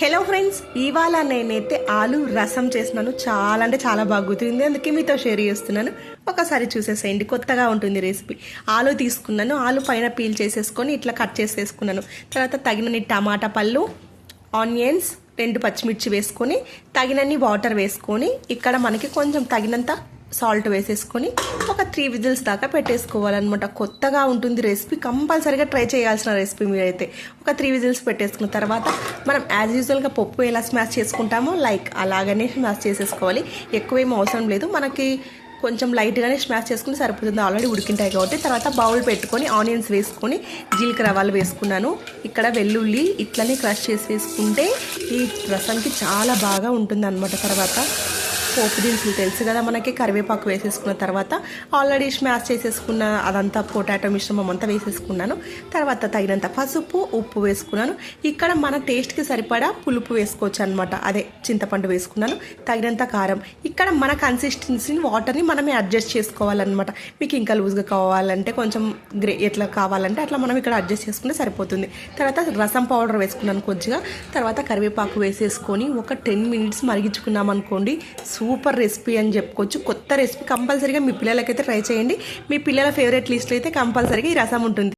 Hello friends, ఇవాళ నేనైతే ఆలు రసం చేసినాను. చాలా అంటే చాలా బాగా కుదిరింది, అందుకే మీతో షేర్ చేస్తున్నాను. ఒకసారి చూసేసేయండి, కొత్తగా ఉంటుంది రెసిపీ. ఆలు తీసుకున్నాను, ఆలు పైన పీల్ చేసేసుకొని ఇట్లా కట్ చేసేసుకున్నాను. తర్వాత తగినన్ని టమాటా పళ్ళు, ఆనియన్స్, 2 పచ్చిమిర్చి వేసుకొని తగినన్ని వాటర్ వేసుకొని ఇక్కడ మనకి కొంచెం తగినంత సాల్ట్ వేసేసుకొని ఒక 3 విజిల్స్ దాకా పెట్టేసుకోవాలన్నమాట. కొత్తగా ఉంటుంది రెసిపీ, కంపల్సరీగా ట్రై చేయాల్సిన రెసిపీ మీరైతే. ఒక 3 విజిల్స్ పెట్టేసుకున్న తర్వాత మనం యాజ్ యూజువల్గా పప్పు ఎలా స్మాష్ చేసుకుంటామో అలాగనే స్మాష్ చేసేసుకోవాలి. ఎక్కువేం అవసరం లేదు, మనకి కొంచెం లైట్గానే స్మాష్ చేసుకుని సరిపోతుంది, ఆల్రెడీ ఉడికింటాయి కాబట్టి. తర్వాత బౌల్ పెట్టుకొని ఆనియన్స్ వేసుకొని జీలకర్ర ఆవాలు వేసుకున్నాను. ఇక్కడ వెల్లుల్లి ఇట్లనే క్రష్ చేసి వేసుకుంటే ఈ రసంకి చాలా బాగా ఉంటుంది అన్నమాట. తర్వాత పోపు దినుసులు తెలుసు కదా మనకి, కరివేపాకు వేసేసుకున్న తర్వాత ఆల్రెడీ స్మాష్ చేసేసుకున్న అదంతా పొటాటో మిశ్రమం అంతా వేసేసుకున్నాను. తర్వాత తగినంత పసుపు, ఉప్పు వేసుకున్నాను. ఇక్కడ మన టేస్ట్కి సరిపడా పులుపు వేసుకోవచ్చు అనమాట, అదే చింతపండు వేసుకున్నాను. తగినంత కారం. ఇక్కడ మన కన్సిస్టెన్సీని వాటర్ని మనమే అడ్జస్ట్ చేసుకోవాలన్నమాట. మీకు ఇంకా లూజ్గా కావాలంటే కొంచెం ఎట్లా కావాలంటే అట్లా మనం ఇక్కడ అడ్జస్ట్ చేసుకుంటే సరిపోతుంది. తర్వాత రసం పౌడర్ వేసుకున్నాను కొద్దిగా. తర్వాత కరివేపాకు వేసేసుకొని ఒక 10 మినిట్స్ మరిగించుకున్నాం అనుకోండి, సూపర్ రెసిపీ అని చెప్పుకోవచ్చు. కొత్త రెసిపీ, కంపల్సరీగా మీ పిల్లలకైతే ట్రై చేయండి. మీ పిల్లల ఫేవరెట్ లిస్ట్లో అయితే కంపల్సరీగా ఈ రసం ఉంటుంది.